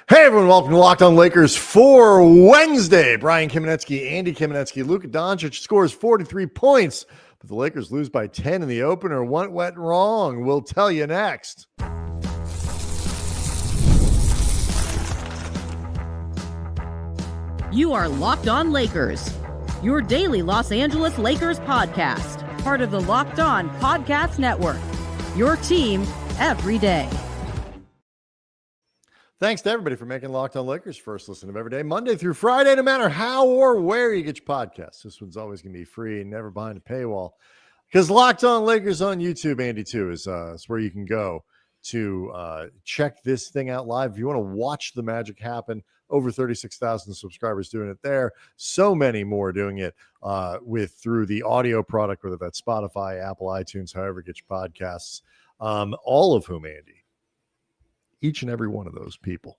Hey everyone, welcome to Locked On Lakers for Wednesday. Brian Kamenetsky, Andy Kamenetsky, Luka Dončić scores 43 points, but the Lakers lose by 10 in the opener. What went wrong? We'll tell you next. You are Locked On Lakers, your daily Los Angeles Lakers podcast, part of the Locked On Podcast Network, your team every day. Thanks to everybody for making Locked On Lakers first listen of every day, Monday through Friday, no matter how or where you get your podcasts. This one's always going to be free and never behind a paywall because Locked On Lakers on YouTube, Andy, too, is where you can go to check this thing out live. If you want to watch the magic happen, over 36,000 subscribers doing it there. So many more doing it through the audio product, whether that's Spotify, Apple, iTunes, however you get your podcasts, all of whom, Andy, each and every one of those people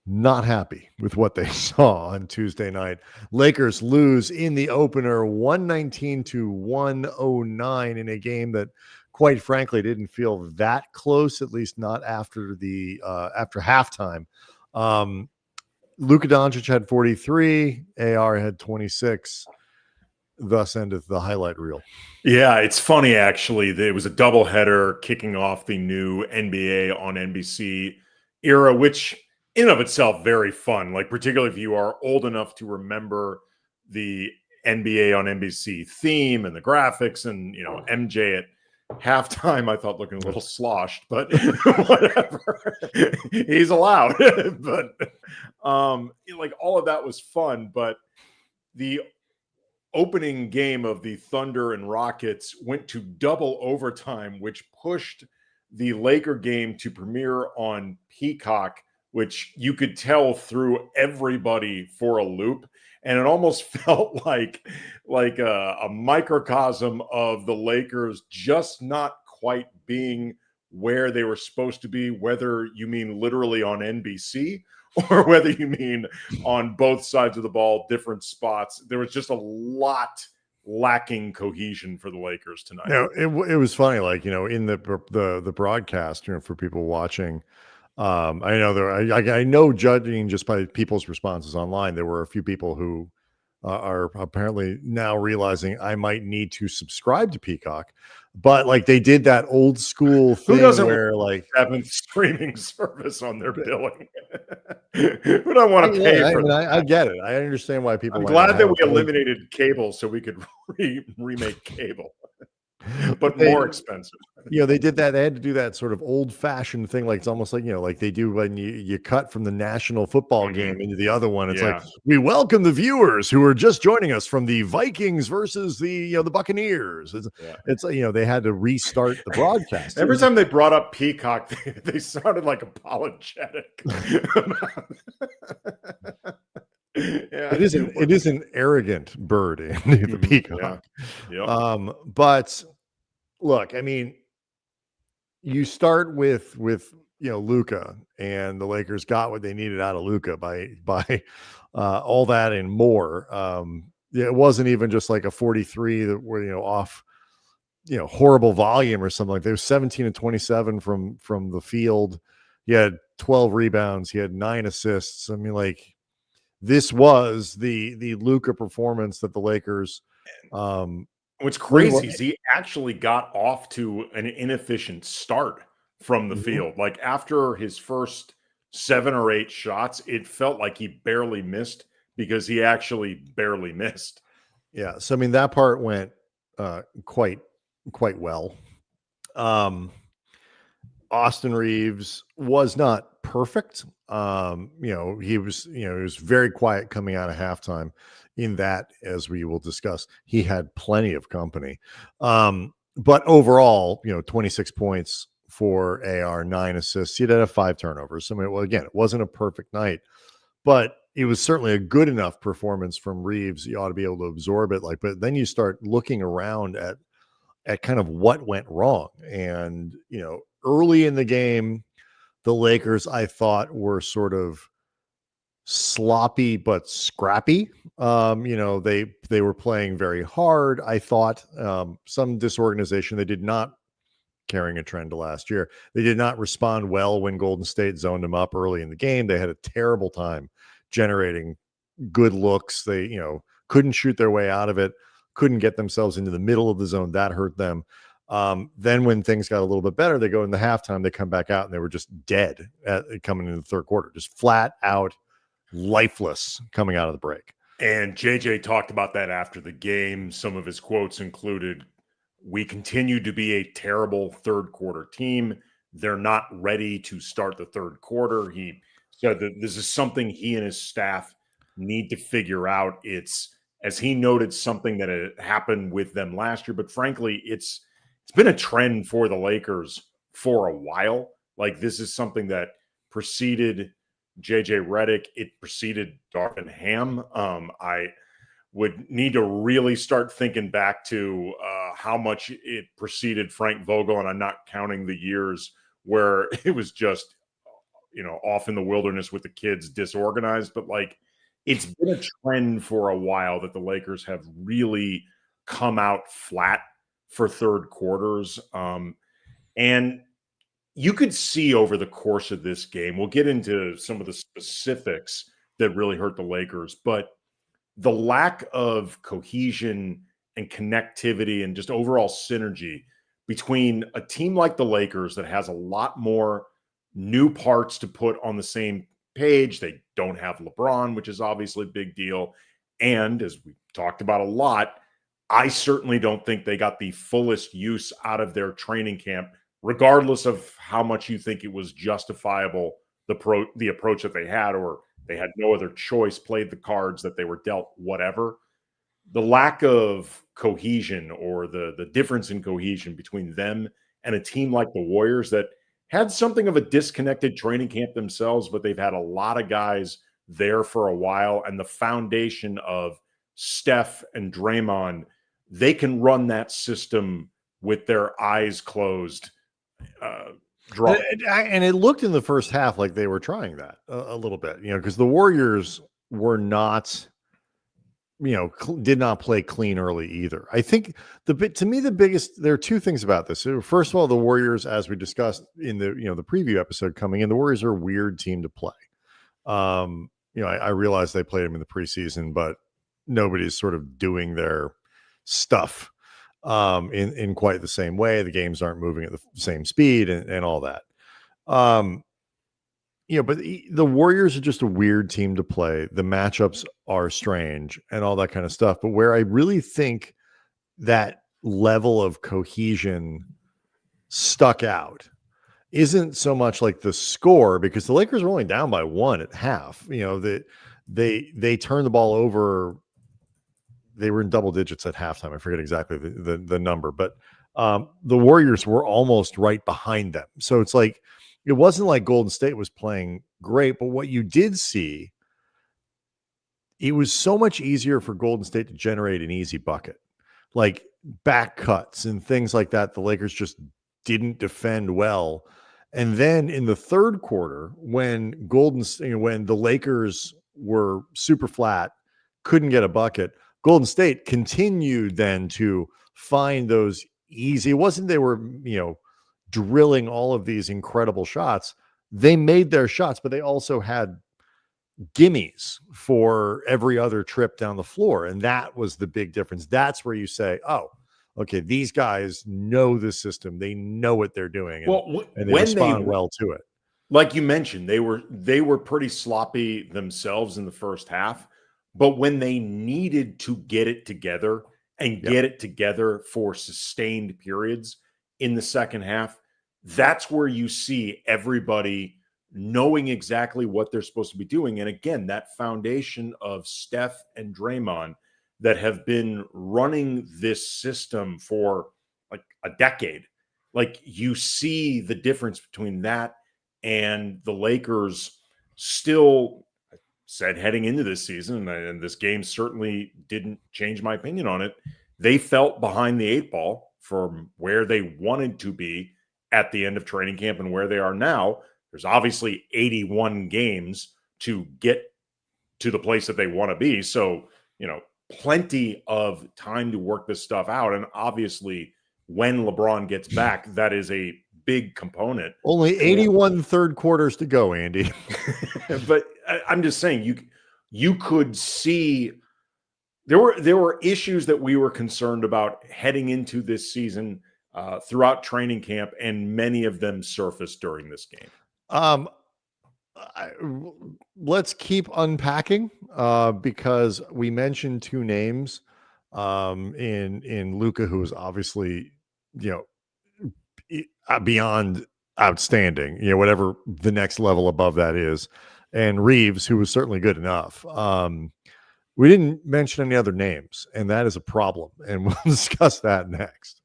not happy with what they saw on Tuesday night. Lakers lose in the opener 119-109 in a game that, quite frankly, didn't feel that close, at least not after halftime. Luka Dončić had 43, AR had 26. Thus endeth the highlight reel. Yeah, it's funny, actually. It was a doubleheader kicking off the new NBA on NBC era, which in and of itself, very fun. Like, particularly if you are old enough to remember the NBA on NBC theme and the graphics and, you know, MJ at halftime, I thought looking a little sloshed, but whatever. He's allowed. But like, all of that was fun. But the opening game of the Thunder and Rockets went to double overtime, which pushed the Laker game to premiere on Peacock, which you could tell threw everybody for a loop. And it almost felt like a microcosm of the Lakers just not quite being where they were supposed to be, whether you mean literally on NBC or whether you mean on both sides of the ball, different spots. There was just a lot lacking cohesion for the Lakers tonight. You know, it was funny, like, you know, in the broadcast, you know, for people watching, I know judging just by people's responses online, there were a few people who are apparently now realizing I might need to subscribe to Peacock, but like they did that old school thing where like having streaming service on their billing. Who don't want to pay for that? I get it. I understand why people. I'm glad that we eliminated cable so we could remake cable. But more expensive. You know, they did that. They had to do that sort of old-fashioned thing. Like, it's almost like, you know, like they do when you cut from the national football game into the other one. It's like, we welcome the viewers who are just joining us from the Vikings versus the Buccaneers. It's you know, they had to restart the broadcast. Every time they brought up Peacock, they sounded like apologetic. Yeah, it is an arrogant bird, Andy, the Peacock. Yeah. But look, I mean, you start with you know, Luka, and the Lakers got what they needed out of Luka by all that and more. It wasn't even just like a 43 that were, you know, off, you know, horrible volume or something like that. They were 17 and 27 from the field. He had 12 rebounds. He had 9 assists. I mean, like, this was the Luka performance that the Lakers. What's crazy is he actually got off to an inefficient start from the field. Like, after his first 7 or 8 shots, it felt like he barely missed because he actually barely missed. Yeah. So, I mean, that part went quite well. Austin Reaves was not perfect. You know, he was very quiet coming out of halftime. In that, as we will discuss, he had plenty of company. But overall, you know, 26 points for AR, 9 assists. He did have 5 turnovers. I mean, well, again, it wasn't a perfect night, but it was certainly a good enough performance from Reaves. You ought to be able to absorb it. Like, but then you start looking around at kind of what went wrong. And, you know, early in the game, the Lakers, I thought, were sort of sloppy but scrappy. You know, they were playing very hard. I thought some disorganization. They did not carrying a trend to last year. They did not respond well when Golden State zoned them up early in the game. They had a terrible time generating good looks. They, couldn't shoot their way out of it, couldn't get themselves into the middle of the zone. That hurt them. Then when things got a little bit better, they go in the halftime, they come back out and they were just dead coming into the third quarter, just flat out lifeless coming out of the break. And JJ talked about that after the game. Some of his quotes included, "We continue to be a terrible third quarter team. They're not ready to start the third quarter." He said that this is something he and his staff need to figure out. It's, as he noted, something that had happened with them last year, but frankly, it's been a trend for the Lakers for a while. Like, this is something that preceded JJ Redick. It preceded Darvin Ham. I would need to really start thinking back to how much it preceded Frank Vogel, and I'm not counting the years where it was just, off in the wilderness with the kids, disorganized. But like, it's been a trend for a while that the Lakers have really come out flat for third quarters. And you could see over the course of this game, we'll get into some of the specifics that really hurt the Lakers, but the lack of cohesion and connectivity and just overall synergy between a team like the Lakers that has a lot more new parts to put on the same page. They don't have LeBron, which is obviously a big deal. And as we talked about a lot, I certainly don't think they got the fullest use out of their training camp, regardless of how much you think it was justifiable, the approach that they had, or they had no other choice, played the cards that they were dealt, whatever. The lack of cohesion, or the difference in cohesion between them and a team like the Warriors that had something of a disconnected training camp themselves, but they've had a lot of guys there for a while, and the foundation of Steph and Draymond, they can run that system with their eyes closed. And it looked in the first half like they were trying that a little bit, because the Warriors were not, did not play clean early either. I think to me, there are two things about this. First of all, the Warriors, as we discussed in the preview episode coming in, the Warriors are a weird team to play. I realize they played them in the preseason, but nobody's sort of doing their stuff in quite the same way. The games aren't moving at the same speed and all that. But the Warriors are just a weird team to play. The matchups are strange and all that kind of stuff. But where I really think that level of cohesion stuck out isn't so much like the score, because the Lakers were only down by 1 at half. They turned the ball over. They were in double digits at halftime. I forget exactly the number, but the Warriors were almost right behind them. So it's like, it wasn't like Golden State was playing great, but what you did see, it was so much easier for Golden State to generate an easy bucket, like back cuts and things like that. The Lakers just didn't defend well. And then in the third quarter, when the Lakers were super flat, couldn't get a bucket, Golden State continued then to find those easy. It wasn't they were, drilling all of these incredible shots. They made their shots, but they also had gimmies for every other trip down the floor. And that was the big difference. That's where you say, oh, okay, these guys know the system. They know what they're doing. And they respond well to it. Like you mentioned, they were pretty sloppy themselves in the first half. But when they needed to get it together and get it together for sustained periods in the second half, that's where you see everybody knowing exactly what they're supposed to be doing. And again, that foundation of Steph and Draymond that have been running this system for like a decade. Like, you see the difference between that and the Lakers still said heading into this season, and this game certainly didn't change my opinion on it, they felt behind the 8 ball from where they wanted to be at the end of training camp and where they are now. There's obviously 81 games to get to the place that they want to be. So, plenty of time to work this stuff out. And obviously when LeBron gets back, that is a big component. Only 81 third quarters to go, Andy. But I'm just saying, you could see there were issues that we were concerned about heading into this season throughout training camp, and many of them surfaced during this game. Let's keep unpacking because we mentioned two names in Luka, who is obviously, beyond outstanding, whatever the next level above that is, and Reaves, who was certainly good enough. We didn't mention any other names, and that is a problem, and we'll discuss that next.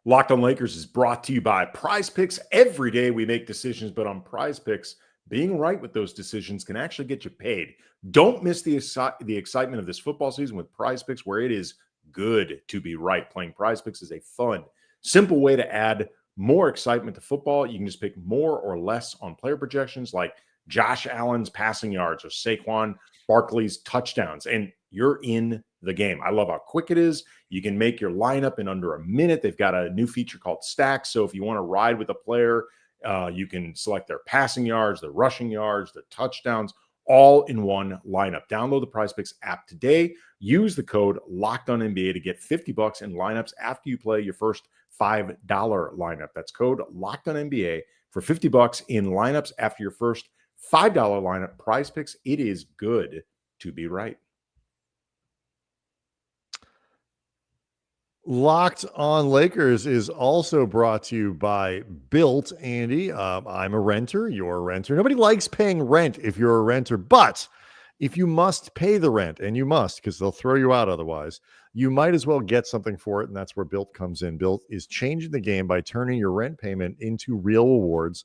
Locked on Lakers is brought to you by Prize Picks. Every day we make decisions, but on Prize Picks, being right with those decisions can actually get you paid. Don't miss the excitement of this football season with Prize Picks, where it is good to be right. Playing Prize Picks is a fun, simple way to add more excitement to football. You can just pick more or less on player projections like Josh Allen's passing yards or Saquon Barkley's touchdowns, and you're in the game. I love how quick it is. You can make your lineup in under a minute. They've got a new feature called Stacks. So if you want to ride with a player, you can select their passing yards, their rushing yards, their touchdowns, all in one lineup. Download the PrizePicks app today. Use the code LOCKEDONNBA to get $50 in lineups after you play your first $5 lineup. That's code LOCKEDONNBA for $50 in lineups after your first $5 lineup. PrizePicks, it is good to be right. Locked on Lakers is also brought to you by Built, Andy. I'm a renter. You're a renter. Nobody likes paying rent if you're a renter, but if you must pay the rent, and you must because they'll throw you out otherwise, you might as well get something for it, and that's where Built comes in. Built is changing the game by turning your rent payment into real rewards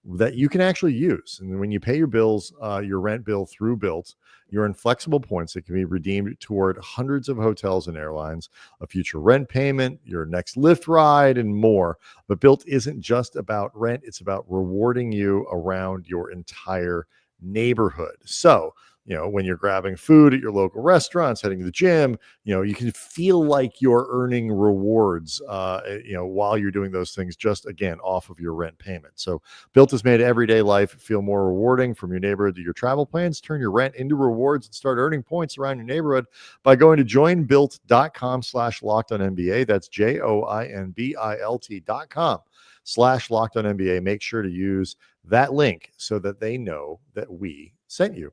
that you can actually use. And when you pay your bills, your rent bill through Built, you're in flexible points that can be redeemed toward hundreds of hotels and airlines, a future rent payment, your next Lyft ride, and more. But Built isn't just about rent. It's about rewarding you around your entire neighborhood. So, when you're grabbing food at your local restaurants, heading to the gym, you can feel like you're earning rewards, while you're doing those things, just again, off of your rent payment. So Built has made everyday life feel more rewarding, from your neighborhood to your travel plans. Turn your rent into rewards and start earning points around your neighborhood by going to joinbuilt.com/lockedonnba. That's joinbilt.com/lockedonnba. Make sure to use that link so that they know that we sent you.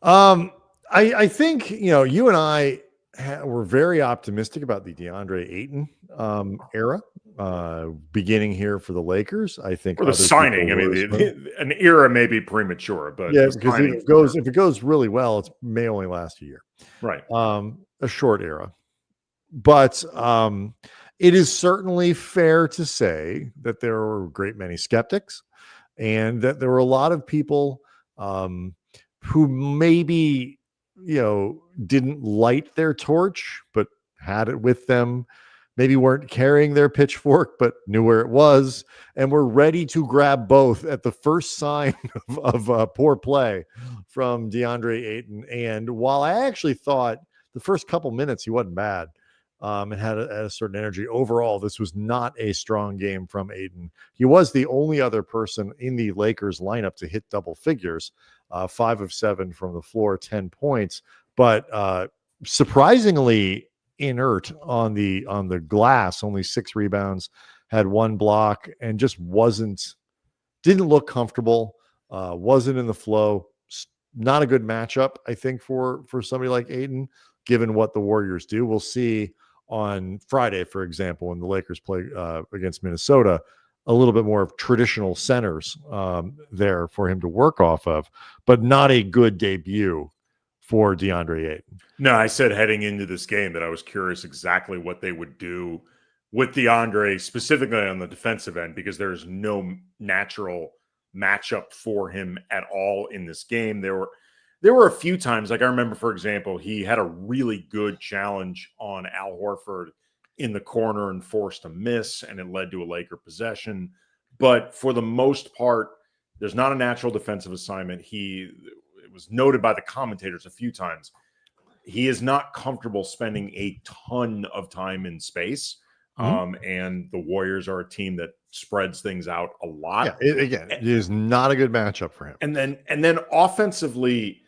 I think, you and I were very optimistic about the Deandre Ayton era beginning here for the Lakers. I think for the signing, an era may be premature, but yeah, because if it goes really well, it may only last a year, right? A short era, but it is certainly fair to say that there were a great many skeptics, and that there were a lot of people who maybe, didn't light their torch, but had it with them, maybe weren't carrying their pitchfork, but knew where it was, and were ready to grab both at the first sign of poor play from Deandre Ayton. And while I actually thought the first couple minutes he wasn't bad, and had a certain energy, overall, this was not a strong game from Ayton. He was the only other person in the Lakers lineup to hit double figures, 5 of 7 from the floor, 10 points, but surprisingly inert on the glass, only 6 rebounds, had 1 block, and just didn't look comfortable, wasn't in the flow. Not a good matchup, I think, for somebody like Ayton, given what the Warriors do. We'll see on Friday, for example, when the Lakers play against Minnesota, a little bit more of traditional centers there for him to work off of, but not a good debut for Deandre Ayton. No, I said heading into this game that I was curious exactly what they would do with DeAndre, specifically on the defensive end, because there's no natural matchup for him at all in this game. There were a few times, like I remember, for example, he had a really good challenge on Al Horford in the corner and forced a miss, and it led to a Laker possession. But for the most part, there's not a natural defensive assignment. was noted by the commentators a few times. He is not comfortable spending a ton of time in space. And the Warriors are a team that spreads things out a lot. Yeah, it is not a good matchup for him. And then offensively,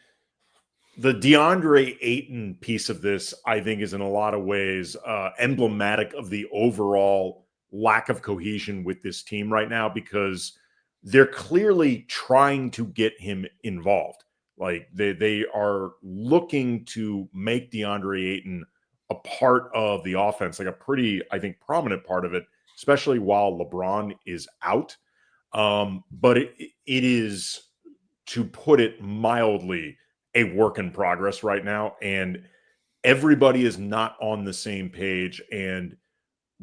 the Deandre Ayton piece of this, I think, is in a lot of ways emblematic of the overall lack of cohesion with this team right now, because they're clearly trying to get him involved. Like they are looking to make Deandre Ayton a part of the offense, like a pretty, I think, prominent part of it, especially while LeBron is out. But it is, to put it mildly, a work in progress right now. And everybody is not on the same page. And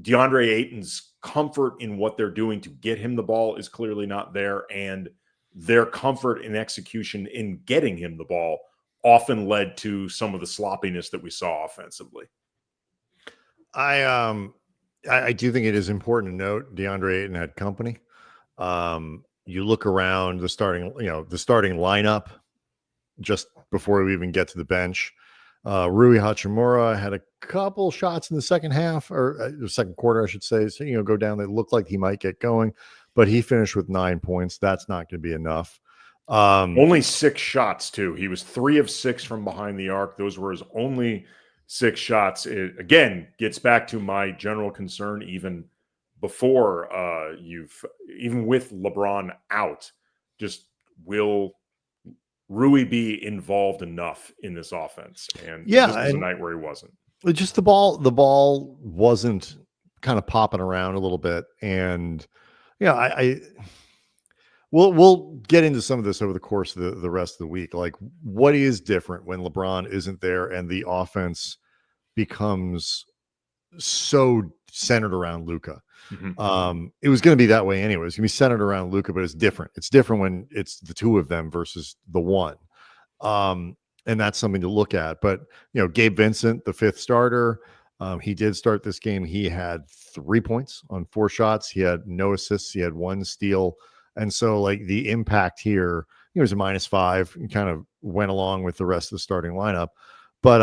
DeAndre Ayton's comfort in what they're doing to get him the ball is clearly not there. And their comfort in execution in getting him the ball often led to some of the sloppiness that we saw offensively. I do think it is important to note DeAndre Ayton had company. You look around the starting lineup just before we even get to the bench. Rui Hachimura had a couple shots in the second half, or the second quarter, I should say. So, go down. They looked like he might get going, but he finished with 9 points. That's not going to be enough. Only 6 shots too. He was 3 of 6 from behind the arc. Those were his only 6 shots. It again gets back to my general concern, even before even with LeBron out, just will Rui be involved enough in this offense? And this was a night where he wasn't. Just the ball wasn't kind of popping around a little bit. And we'll get into some of this over the course of the rest of the week. Like, what is different when LeBron isn't there and the offense becomes so centered around Luka? Mm-hmm. It was going to be that way anyway. It's going to be centered around Luka, but it's different. It's different when it's the two of them versus the one. And that's something to look at. But, Gabe Vincent, the 5th starter, he did start this game. He had 3 points on 4 shots. He had no assists. He had 1 steal. And so, like, the impact here, it was a -5 and kind of went along with the rest of the starting lineup. But,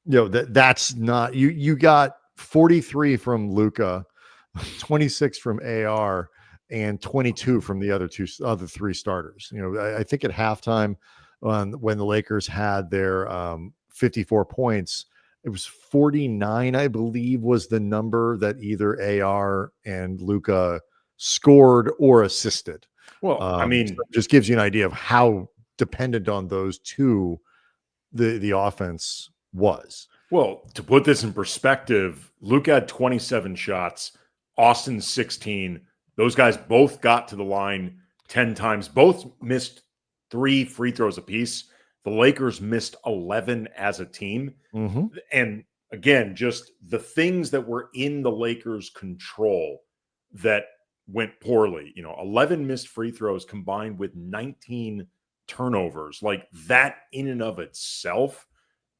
that's not, you got 43 from Luka, 26 from AR, and 22 from the other 3 starters. I think at halftime, when the Lakers had their 54 points, it was 49, I believe, was the number that either AR and Luka scored or assisted. Well, so it just gives you an idea of how dependent on those two the offense was. Well, to put this in perspective, Luka had 27 shots, Austin 16. Those guys both got to the line 10 times. Both missed 3 free throws apiece. The Lakers missed 11 as a team. Mm-hmm. And again, just the things that were in the Lakers' control that went poorly. 11 missed free throws combined with 19 turnovers. Like, that in and of itself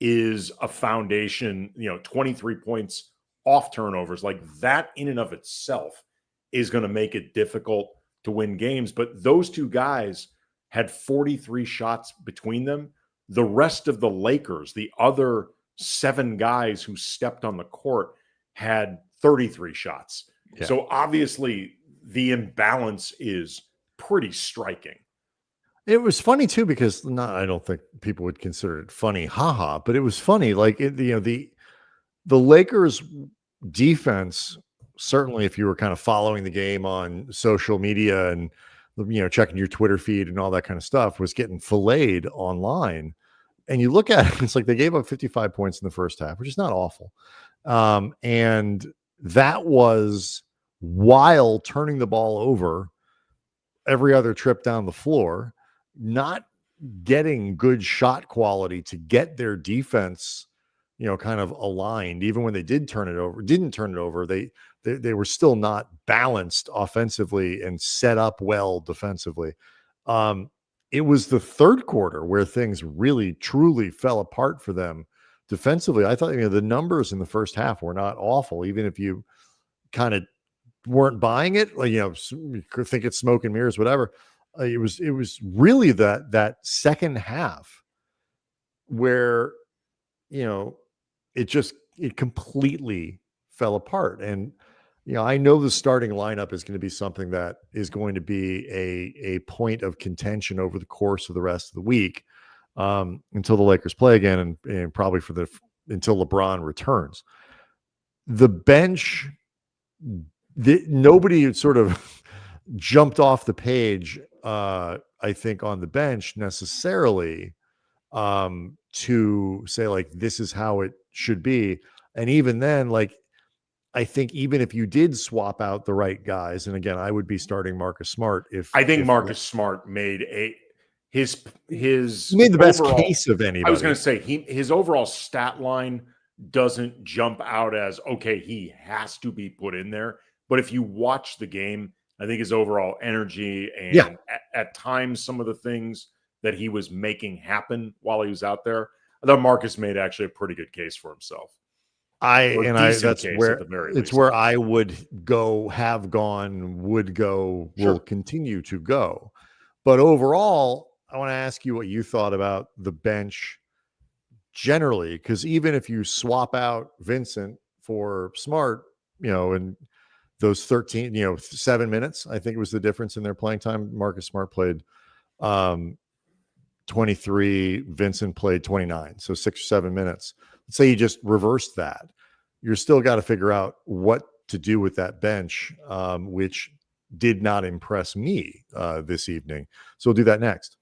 is a foundation. 23 points off turnovers. Like, that in and of itself is going to make it difficult to win games. But those two guys had 43 shots between them. The rest of the Lakers, the other 7 guys who stepped on the court, had 33 shots. Yeah. So obviously the imbalance is pretty striking. It was funny too, because I don't think people would consider it funny, but it was funny. Like, the Lakers defense, certainly if you were kind of following the game on social media and checking your Twitter feed and all that kind of stuff, was getting filleted online. And you look at it, it's like they gave up 55 points in the first half, which is not awful. And that was while turning the ball over every other trip down the floor, not getting good shot quality to get their defense, kind of aligned. Even when they didn't turn it over, they were still not balanced offensively and set up well defensively. It was the third quarter where things really, truly fell apart for them defensively. I thought, the numbers in the first half were not awful, even if you kind of weren't buying it. Like, think it's smoke and mirrors, whatever. It was really that second half where, it completely fell apart. And, I know the starting lineup is going to be something that is going to be a point of contention over the course of the rest of the week, until the Lakers play again, and probably until LeBron returns. The bench, nobody sort of jumped off the page, I think, on the bench necessarily, to say like, this is how it should be. And even then, like, I think even if you did swap out the right guys, and again, I would be starting Marcus Smart. I think Marcus Smart made his made the best case of anybody. I was going to say his overall stat line doesn't jump out as, okay, he has to be put in there. But if you watch the game, I think his overall energy and at times some of the things that he was making happen while he was out there, I thought Marcus made actually a pretty good case for himself. That's where it's where I would go, have gone, would go, will continue to go. But overall, I want to ask you what you thought about the bench generally, because even if you swap out Vincent for Smart, and those 7 minutes, I think it was the difference in their playing time. Marcus Smart played 23, Vincent played 29, so 6 or 7 minutes. Let's say you just reversed that. You're still got to figure out what to do with that bench, which did not impress me this evening. So we'll do that next.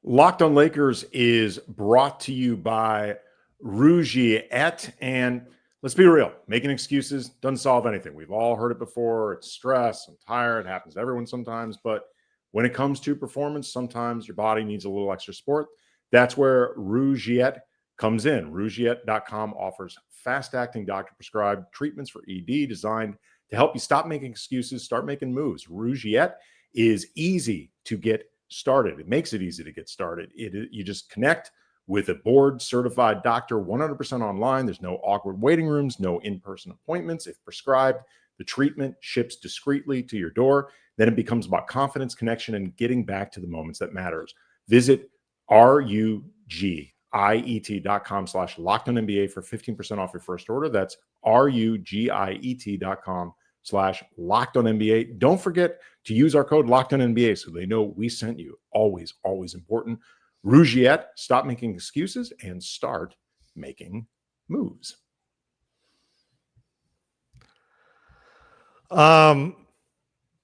Locked on Lakers is brought to you by Rui Hachimura. And let's be real, making excuses doesn't solve anything. We've all heard it before. It's stress. I'm tired. It happens to everyone sometimes. But when it comes to performance, sometimes your body needs a little extra support. That's where Rui Hachimura comes in. RuiHachimura.com offers fast-acting doctor-prescribed treatments for ED designed to help you stop making excuses, start making moves. Rui Hachimura is easy to get started. It makes it easy to get started. You just connect with a board-certified doctor 100% online. There's no awkward waiting rooms, no in-person appointments. If prescribed, the treatment ships discreetly to your door. Then it becomes about confidence, connection, and getting back to the moments that matters. Visit rugiet.com/LockedOnNBA for 15% off your first order. That's rugiet.com/LockedOnNBA. Don't forget to use our code LockedOnNBA so they know we sent you. Always, always important. Rui Hachimura, stop making excuses and start making moves.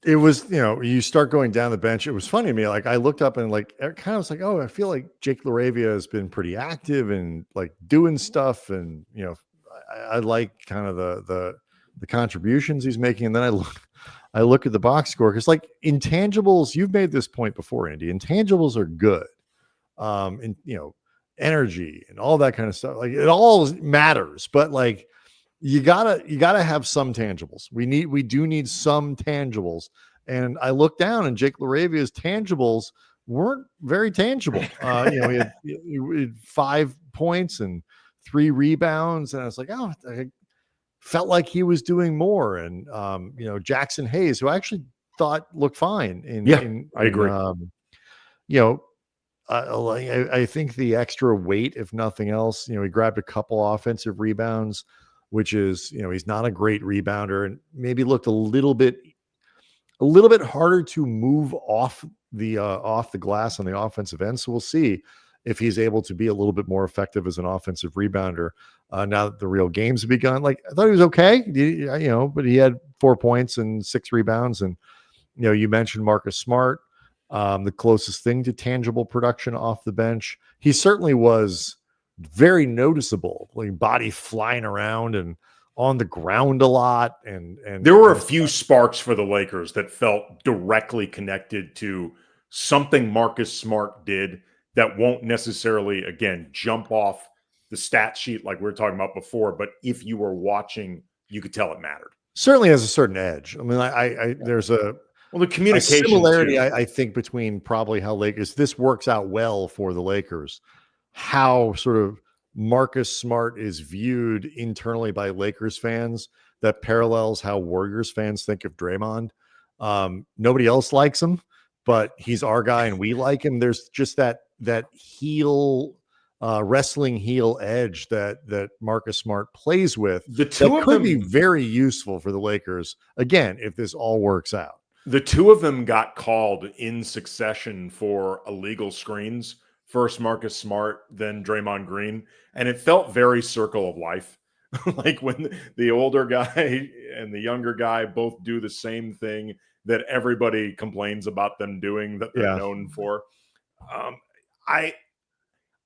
It was, you start going down the bench. It was funny to me. Like, I looked up and like, it kind of was like, oh, I feel like Jake LaRavia has been pretty active and like doing stuff. And, I like kind of the contributions he's making. And then I look at the box score, because like intangibles, you've made this point before, Andy, intangibles are good. And, energy and all that kind of stuff. Like, it all matters, but like, you gotta have some tangibles. We do need some tangibles. And I looked down, and Jake LaRavia's tangibles weren't very tangible. He had 5 points and 3 rebounds, and I was like, oh, I felt like he was doing more. And Jackson Hayes, who I actually thought looked fine. I agree. I think the extra weight, if nothing else, he grabbed a couple offensive rebounds, which is, he's not a great rebounder, and maybe looked a little bit harder to move off the glass on the offensive end. So we'll see if he's able to be a little bit more effective as an offensive rebounder now that the real games have begun. Like, I thought he was okay, but he had 4 points and 6 rebounds. And, you mentioned Marcus Smart, the closest thing to tangible production off the bench. He certainly was very noticeable, like body flying around and on the ground a lot. And there were a few sparks for the Lakers that felt directly connected to something Marcus Smart did that won't necessarily, again, jump off the stat sheet like we were talking about before. But if you were watching, you could tell it mattered. Certainly has a certain edge. I mean, there's the communication similarity, I think, between probably how Lakers, this works out well for the Lakers, how sort of Marcus Smart is viewed internally by Lakers fans. that parallels how Warriors fans think of Draymond. Nobody else likes him, but he's our guy and we like him. There's just that heel wrestling heel edge that Marcus Smart plays with. The two that of could them be very useful for the Lakers again if this all works out. The two of them got called in succession for illegal screens. First Marcus Smart, then Draymond Green, and it felt very circle of life. Like when the older guy and the younger guy both do the same thing that everybody complains about them doing that they're known for. I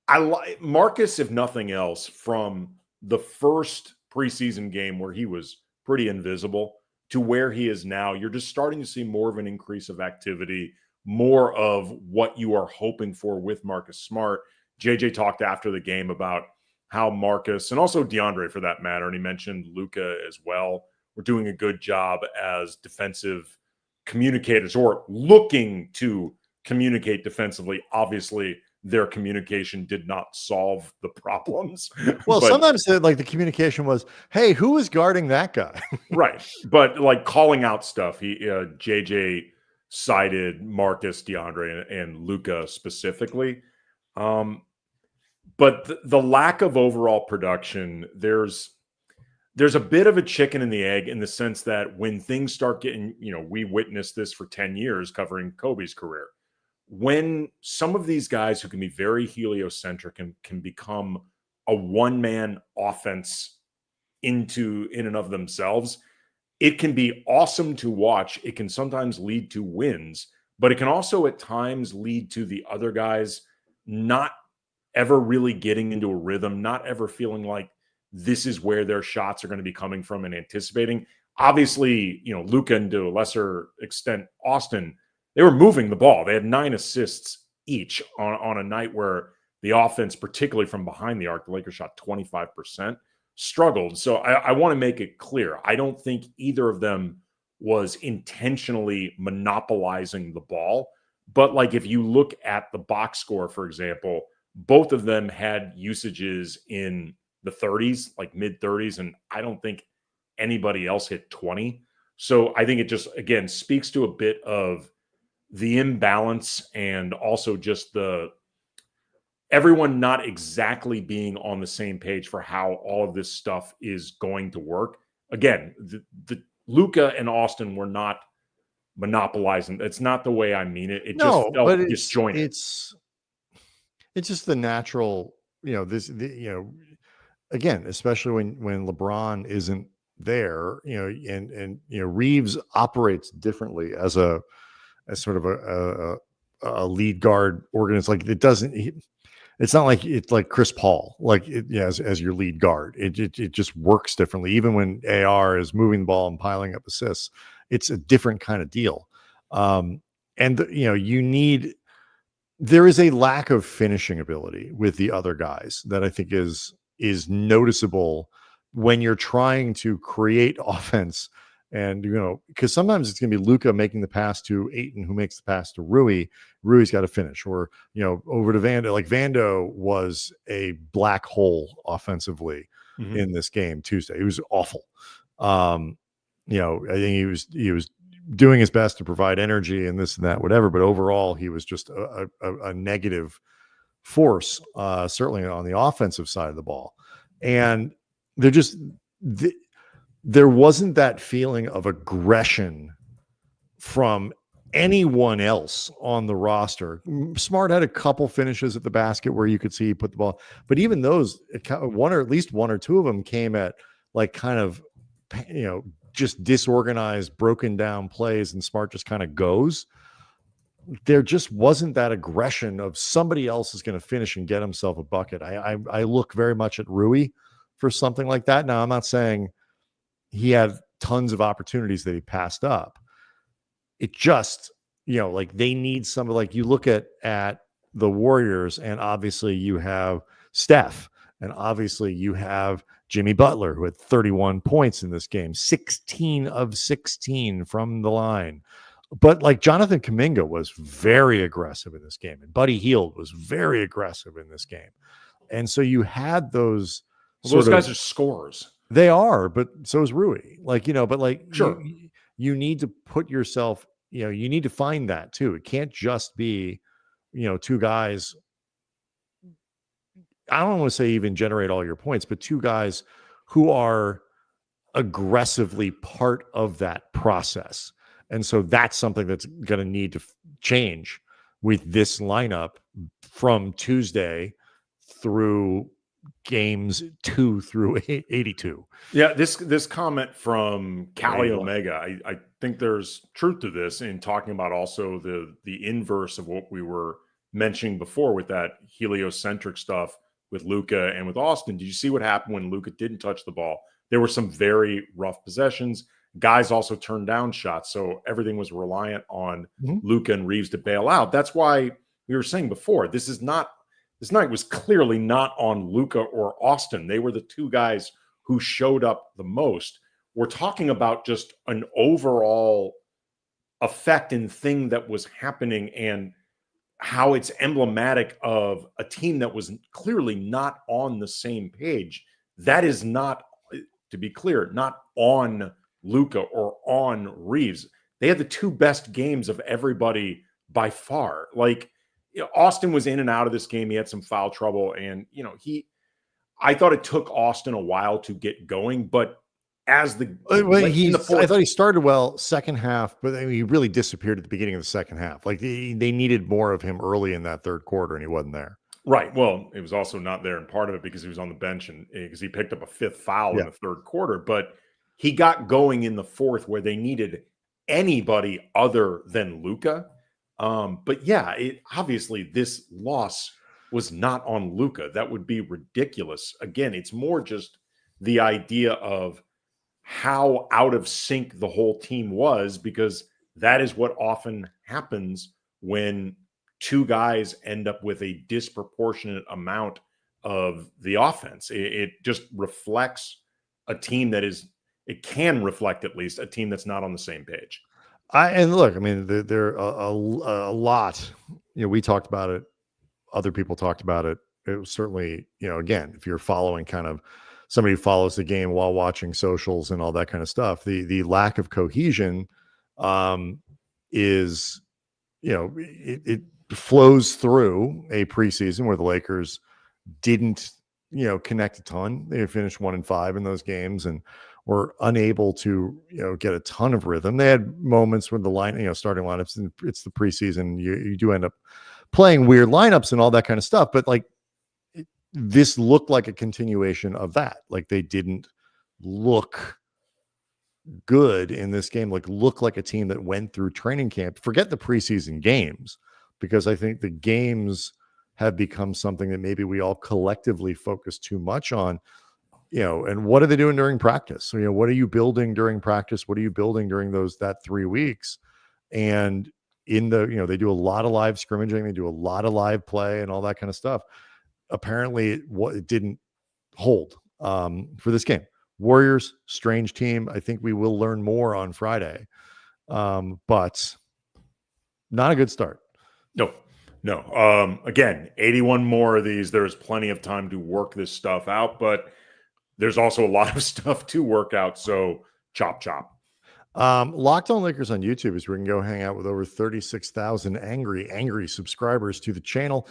like Marcus, if nothing else, from the first preseason game where he was pretty invisible to where he is now. You're just starting to see more of an increase of activity, more of what you are hoping for with Marcus Smart. JJ talked after the game about how Marcus, and also DeAndre for that matter, and he mentioned Luka as well, were doing a good job as defensive communicators or looking to communicate defensively. Obviously, their communication did not solve the problems. Well, sometimes the communication was, hey, who is guarding that guy? Right. But like calling out stuff, JJ cited Marcus, DeAndre, and Luka specifically. But the lack of overall production, there's a bit of a chicken and the egg in the sense that when things start getting, we witnessed this for 10 years covering Kobe's career. When some of these guys who can be very heliocentric and can become a one-man offense in and of themselves, it can be awesome to watch. It can sometimes lead to wins, but it can also at times lead to the other guys not ever really getting into a rhythm, not ever feeling like this is where their shots are going to be coming from and anticipating. Obviously, Luka and to a lesser extent, Austin, they were moving the ball. They had 9 assists each on a night where the offense, particularly from behind the arc, the Lakers shot 25%, struggled. So I want to make it clear. I don't think either of them was intentionally monopolizing the ball. But like if you look at the box score, for example, both of them had usages in the 30s, like mid 30s. And I don't think anybody else hit 20. So I think it just, again, speaks to a bit of the imbalance and also just everyone not exactly being on the same page for how all of this stuff is going to work. Again, the Luka and Austin were not monopolizing. It's not the way I mean it. It just felt disjointed. It's just the natural, again, especially when LeBron isn't there, and Reaves operates differently as sort of a lead guard organist. Like it's not like it's like Chris Paul, as your lead guard. It just works differently. Even when AR is moving the ball and piling up assists, it's a different kind of deal. There is a lack of finishing ability with the other guys that I think is noticeable when you're trying to create offense. And, because sometimes it's going to be Luka making the pass to Ayton, who makes the pass to Rui. Rui's got to finish, or, over to Vando. Like Vando was a black hole offensively in this game Tuesday. He was awful. I think he was doing his best to provide energy and this and that, whatever. But overall, he was just a negative force, certainly on the offensive side of the ball. And there wasn't that feeling of aggression from anyone else on the roster. Smart had a couple finishes at the basket where you could see he put the ball, but even those, at least one or two of them came at like kind of, just disorganized, broken down plays, and Smart just kind of goes. There just wasn't that aggression of somebody else is going to finish and get himself a bucket. I look very much at Rui for something like that. Now, I'm not saying he had tons of opportunities that he passed up. It just, they need somebody. Like you look at the Warriors, and obviously you have Steph, and obviously you have Jimmy Butler, who had 31 points in this game, 16 of 16 from the line. But like Jonathan Kuminga was very aggressive in this game, and Buddy Hield was very aggressive in this game. And so you had those. Those guys are scorers. They are, but so is Rui. But Sure. you need to put yourself, you need to find that too. It can't just be, two guys. I don't want to say even generate all your points, but two guys who are aggressively part of that process. And so that's something that's going to need to change with this lineup from Tuesday through games 2 through 82. Yeah, this comment from Cali Omega, I think there's truth to this in talking about also the inverse of what we were mentioning before with that heliocentric stuff with Luka and with Austin. Did you see what happened when Luka didn't touch the ball? There were some very rough possessions. Guys also turned down shots, so everything was reliant on Luka and Reaves to bail out. That's why we were saying before, this night was clearly not on Luka or Austin. They were the two guys who showed up the most. We're talking about just an overall effect and thing that was happening and how it's emblematic of a team that was clearly not on the same page. That is not, to be clear, not on Luka or on Reaves. They had the two best games of everybody by far. Austin was in and out of this game. He had some foul trouble, and I thought it took Austin a while to get going, but as I thought he started well second half, but he really disappeared at the beginning of the second half. They needed more of him early in that third quarter, and he wasn't there. Right. Well, it was also not there in part of it because he was on the bench and because he picked up a fifth foul in the third quarter, but he got going in the fourth where they needed anybody other than Luka. But yeah, obviously this loss was not on Luka. That would be ridiculous. Again, it's more just the idea of how out of sync the whole team was, because that is what often happens when two guys end up with a disproportionate amount of the offense. It just reflects a team it can reflect at least a team that's not on the same page. And look, I mean, there are a lot, we talked about it. Other people talked about it. It was certainly, again, if you're following kind of somebody who follows the game while watching socials and all that kind of stuff, the lack of cohesion is, it flows through a preseason where the Lakers didn't, connect a ton. They finished 1-5 in those games and were unable to, get a ton of rhythm. They had moments with the starting lineups, and it's the preseason. You do end up playing weird lineups and all that kind of stuff. But this looked like a continuation of that. They didn't look good in this game, look like a team that went through training camp. Forget the preseason games, because I think the games have become something that maybe we all collectively focus too much on. And what are they doing during practice? So, what are you building during practice? What are you building during that 3 weeks? And in they do a lot of live scrimmaging. They do a lot of live play and all that kind of stuff. Apparently it didn't hold for this game. Warriors, strange team. I think we will learn more on Friday. But not a good start. No. Again, 81 more of these. There's plenty of time to work this stuff out, but there's also a lot of stuff to work out. So chop. Locked On Lakers on YouTube is where you can go hang out with over 36,000 angry subscribers to the channel.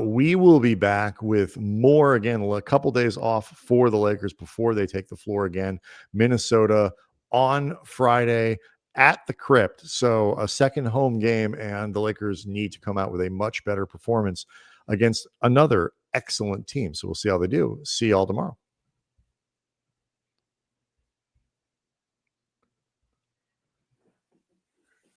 We will be back with more, again, a couple days off for the Lakers before they take the floor again. Minnesota on Friday at the Crypt. So a second home game, and the Lakers need to come out with a much better performance against another excellent team. So we'll see how they do. See y'all tomorrow.